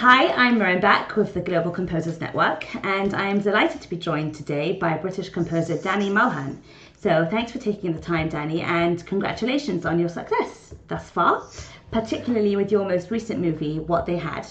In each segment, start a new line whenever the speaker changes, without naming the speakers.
Hi, I'm Miriam Bak with the Global Composers Network, and I am delighted to be joined today by British composer Danny Mulhern. So thanks for taking the time, Danny, and congratulations on your success thus far, particularly with your most recent movie, What They Had.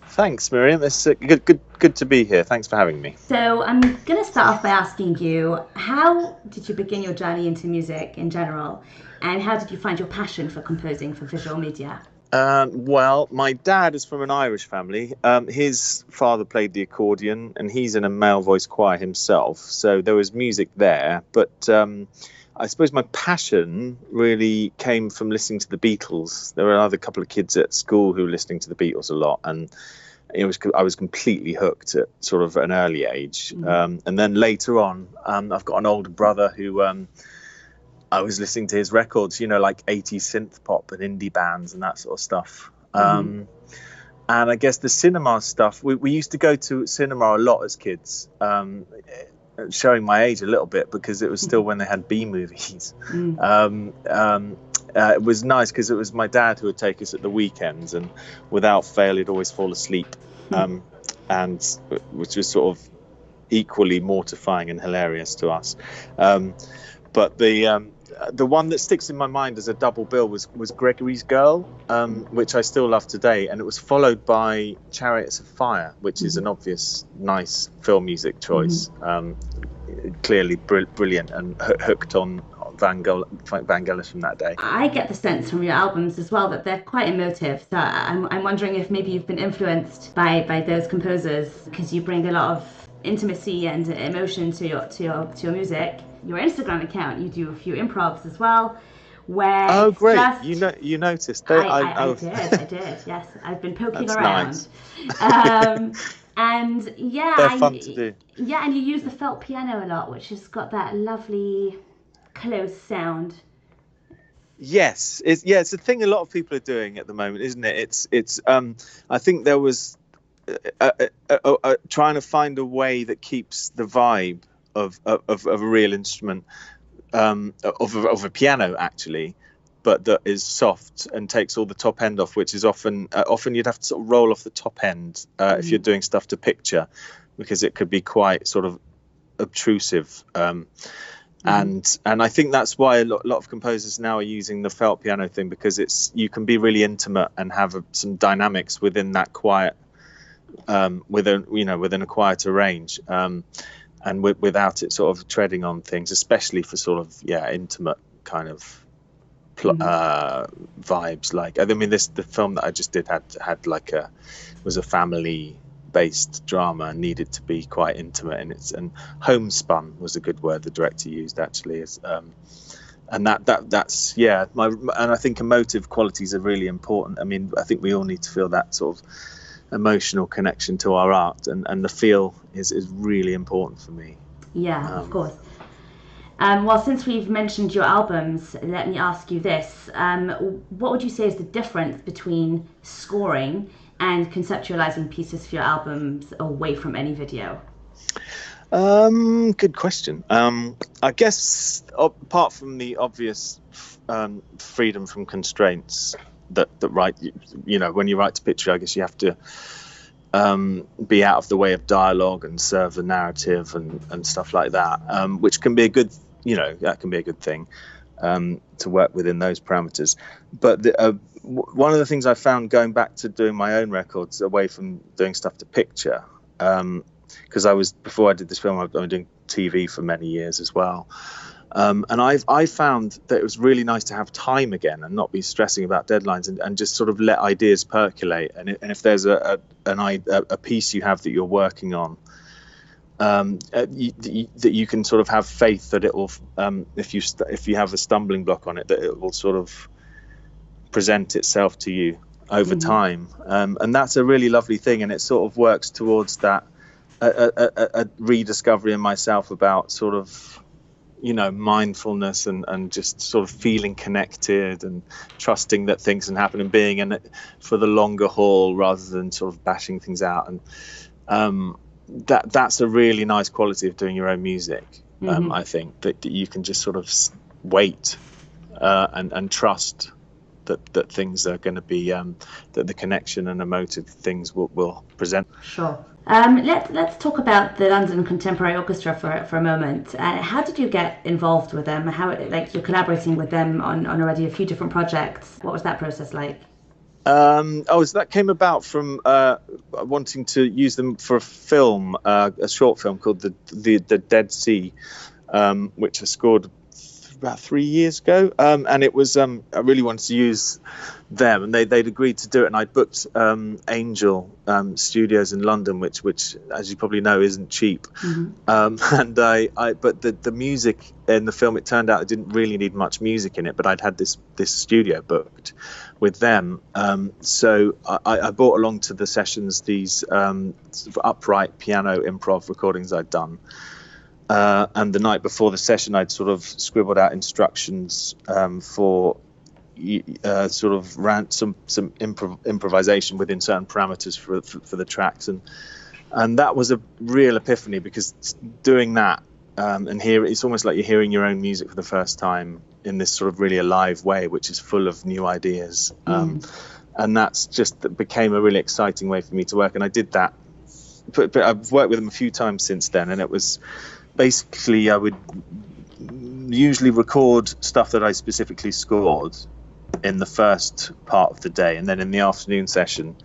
Thanks, Miriam. It's good to be here. Thanks for having me.
So I'm going to start off by asking you, how did you begin your journey into music in general, and how did you find your passion for composing for visual media?
Well, my dad is from an Irish family. His father played the accordion, and he's in a male voice choir himself. So there was music there. But I suppose my passion really came from listening to the Beatles. There were another couple of kids at school who were listening to the Beatles a lot, and I was completely hooked at sort of an early age. And then later on, I've got an older brother who I was listening to his records, like 80s synth pop and indie bands and that sort of stuff. And I guess the cinema stuff, we used to go to cinema a lot as kids, showing my age a little bit because it was still when they had B movies. It was nice because it was my dad who would take us at the weekends, and without fail he'd always fall asleep, and which was sort of equally mortifying and hilarious to us. But the one that sticks in my mind as a double bill was Gregory's Girl, which I still love today, and it was followed by Chariots of Fire, which is an obvious nice film music choice. Clearly brilliant, and hooked on Vangelis from that day.
I get the sense from your albums as well that they're quite emotive, so I'm wondering if maybe you've been influenced by those composers, because you bring a lot of intimacy and emotion to your music. Your Instagram account, you do a few improvs as well, where
great, you noticed.
I did, yes, I've been poking
That's
around.
Nice.
And yeah,
they're fun to do.
Yeah, and you use the felt piano a lot, which has got that lovely close sound.
Yes, it's a thing a lot of people are doing at the moment, isn't it? It's I think there was trying to find a way that keeps the vibe of a real instrument, of a piano actually, but that is soft and takes all the top end off, which is often you'd have to sort of roll off the top end if you're doing stuff to picture, because it could be quite sort of obtrusive. And I think that's why a lot of composers now are using the felt piano thing, because you can be really intimate and have some dynamics within that quiet, within a quieter range. And without it sort of treading on things, especially for sort of intimate kind of vibes. Like, I mean, the film that I just did had was a family-based drama and needed to be quite intimate in it. And homespun was a good word the director used actually. And that's and I think emotive qualities are really important. I mean, I think we all need to feel that sort of emotional connection to our art, and the feel is really important for me.
Of course. Well, since we've mentioned your albums, let me ask you this. What would you say is the difference between scoring and conceptualizing pieces for your albums away from any video?
Good question. I guess apart from the obvious freedom from constraints that write, when you write to picture, I guess you have to be out of the way of dialogue and serve the narrative and stuff like that, which can be a good, that can be a good thing to work within those parameters. But one of the things I found going back to doing my own records away from doing stuff to picture, because before I did this film, I've been doing TV for many years as well. And I found that it was really nice to have time again and not be stressing about deadlines, and just sort of let ideas percolate. And if there's a piece you have that you're working on, that you can sort of have faith that it will, if you have a stumbling block on it, that it will sort of present itself to you over time. And that's a really lovely thing, and it sort of works towards that a rediscovery in myself about sort of, mindfulness and just sort of feeling connected and trusting that things can happen and being in it for the longer haul rather than sort of bashing things out. And that's a really nice quality of doing your own music. I think that you can just sort of wait and trust that things are going to be that the connection and emotive things will present.
Sure. Let's talk about the London Contemporary Orchestra for a moment. How did you get involved with them? How, like, you're collaborating with them on already a few different projects. What was that process like?
So that came about from wanting to use them for a film, a short film called the Dead Sea, which I scored about 3 years ago, and it was I really wanted to use them, and they'd agreed to do it, and I booked Angel Studios in London, which as you probably know isn't cheap. And but the music in the film, it turned out I didn't really need much music in it, but I'd had this studio booked with them, so I brought along to the sessions these sort of upright piano improv recordings I'd done. And the night before the session, I'd sort of scribbled out instructions for sort of some improvisation within certain parameters for the tracks, and that was a real epiphany, because doing that and here it's almost like you're hearing your own music for the first time in this sort of really alive way, which is full of new ideas, and that became a really exciting way for me to work, and I did that. But I've worked with them a few times since then, and it was basically I would usually record stuff that I specifically scored in the first part of the day, and then in the afternoon session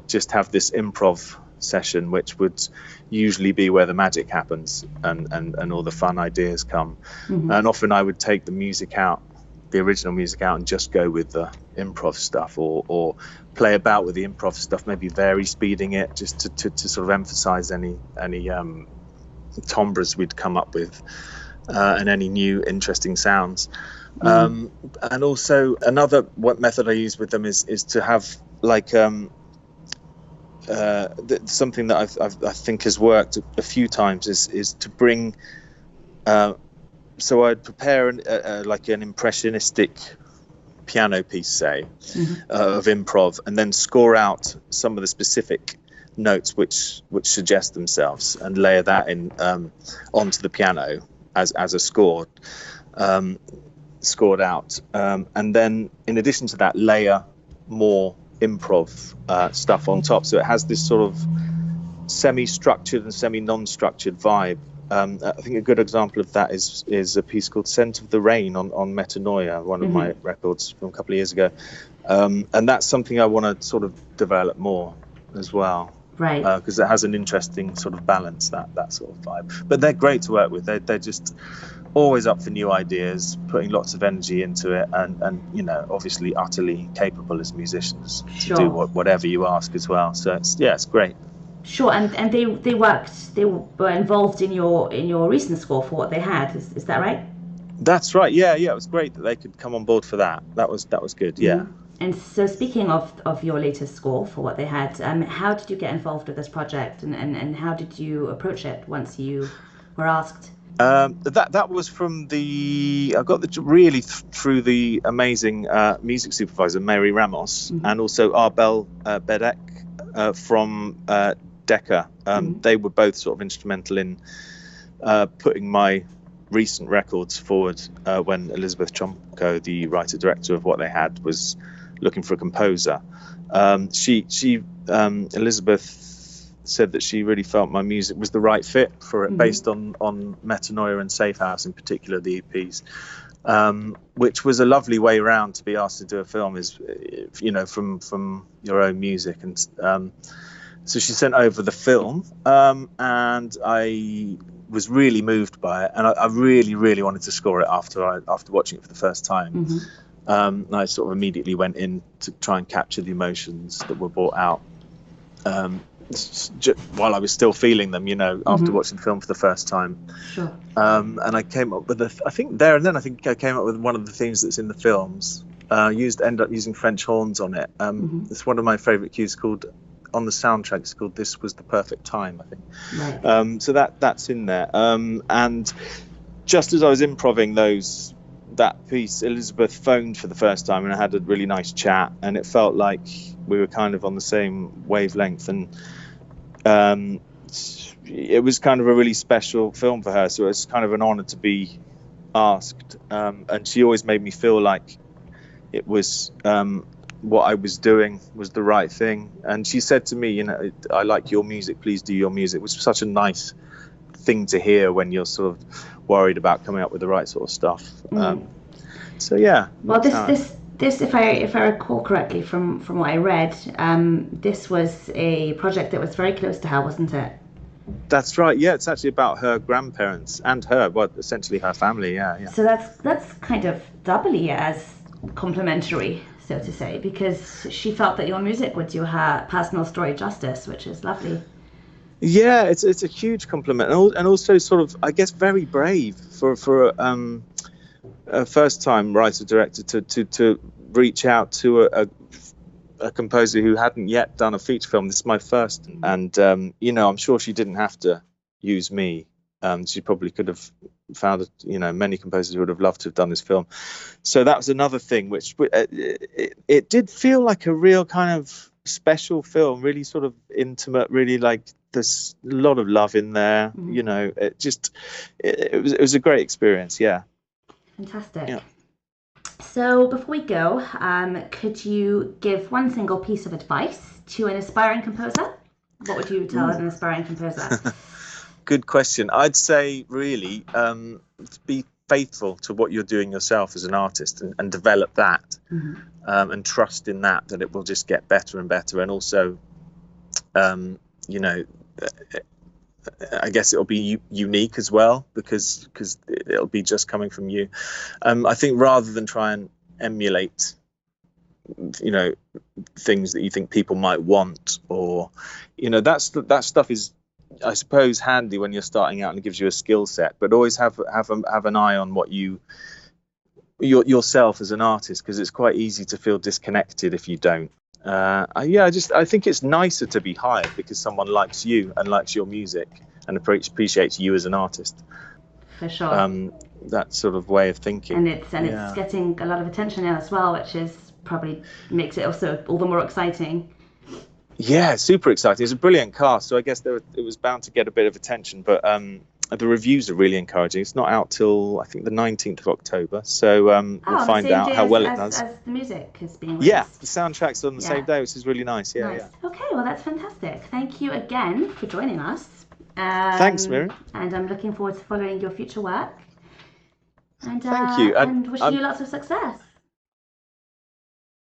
just have this improv session, which would usually be where the magic happens and all the fun ideas come. And often I would take the music out, the original music out, and just go with the improv stuff, or play about with the improv stuff, maybe vary speeding it just to sort of emphasize any timbres we'd come up with, and any new interesting sounds. And also another method I use with them is to have like something that I think has worked a few times is to bring so I'd prepare like an impressionistic piano piece, say, of improv, and then score out some of the specific notes which suggest themselves, and layer that in onto the piano as a score, scored out, and then in addition to that layer more improv stuff on top, so it has this sort of semi-structured and semi-non-structured vibe. I think a good example of that is a piece called Scent of the Rain on Metanoia, one of my records from a couple of years ago, and that's something I want to sort of develop more as well, right? Because it has an interesting sort of balance, that sort of vibe. But they're great to work with. They're just always up for new ideas, putting lots of energy into it, and you know, obviously utterly capable as musicians to do whatever you ask as well. So it's great.
Sure, and they were involved in your recent score for What They Had. Is that right?
That's right. Yeah. It was great that they could come on board for that. That was good. Yeah.
And so, speaking of your latest score for What They Had, how did you get involved with this project, and how did you approach it once you were asked?
That was from I got through the amazing music supervisor Mary Ramos, and also Arbel Bedek from Decca. They were both sort of instrumental in putting my recent records forward when Elizabeth Chomko, the writer-director of What They Had, was looking for a composer. Elizabeth said that she really felt my music was the right fit for it, based on Metanoia and Safe House in particular, the EPs, which was a lovely way around to be asked to do a film, is, you know, from your own music. And so she sent over the film, and I was really moved by it, and I really, really wanted to score it after watching it for the first time. And I sort of immediately went in to try and capture the emotions that were brought out while I was still feeling them, you know, after watching the film for the first time. Sure. And I came up with I think I came up with one of the themes that's in the films. Ended up using French horns on it. It's one of my favourite cues, called on the soundtrack. It's called "This Was the Perfect Time," I think. Right. So that's in there. And just as I was improvising that piece, Elizabeth phoned for the first time, and I had a really nice chat, and it felt like we were kind of on the same wavelength, and it was kind of a really special film for her, so it was kind of an honor to be asked, and she always made me feel like it was what I was doing was the right thing. And she said to me, I like your music, please do your music. It was such a nice thing to hear when you're sort of worried about coming up with the right sort of stuff. So yeah.
Well, this, if I recall correctly from what I read, this was a project that was very close to her, wasn't it?
That's right. Yeah, it's actually about her grandparents and her, well, essentially her family. Yeah.
So that's kind of doubly as complimentary, so to say, because she felt that your music would do her personal story justice, which is lovely.
Yeah, it's a huge compliment, and also sort of, I guess, very brave for a first time writer director to reach out to a composer who hadn't yet done a feature film. This is my first, and I'm sure she didn't have to use me. She probably could have found many composers who would have loved to have done this film. So that was another thing which it did feel like a real kind of special film, really sort of intimate, really like there's a lot of love in there. It was a great experience. Yeah.
Fantastic.
Yeah.
So before we go, could you give one single piece of advice to an aspiring composer? What would you tell an aspiring composer?
Good question. I'd say really be faithful to what you're doing yourself as an artist and develop that, and trust in that it will just get better and better. And also, I guess it'll be unique as well because it'll be just coming from you. I think rather than try and emulate, things that you think people might want, or that stuff is, I suppose, handy when you're starting out and it gives you a skill set. But always have an eye on what yourself as an artist, because it's quite easy to feel disconnected if you don't. I think it's nicer to be hired because someone likes you and likes your music and appreciates you as an artist.
For sure.
That sort of way of thinking.
And it's getting a lot of attention now as well, which is probably makes it also all the more exciting.
Yeah, super exciting. It's a brilliant cast, so I guess it was bound to get a bit of attention, but the reviews are really encouraging. It's not out till I think the 19th of October, so we'll find out how well it does.
As the music is being released.
Yeah, the soundtrack's on the same day, which is really nice.
Nice. Okay, well that's fantastic. Thank you again for joining us.
Thanks, Miriam.
And I'm looking forward to following your future work. And
thank you.
And wishing you lots of success.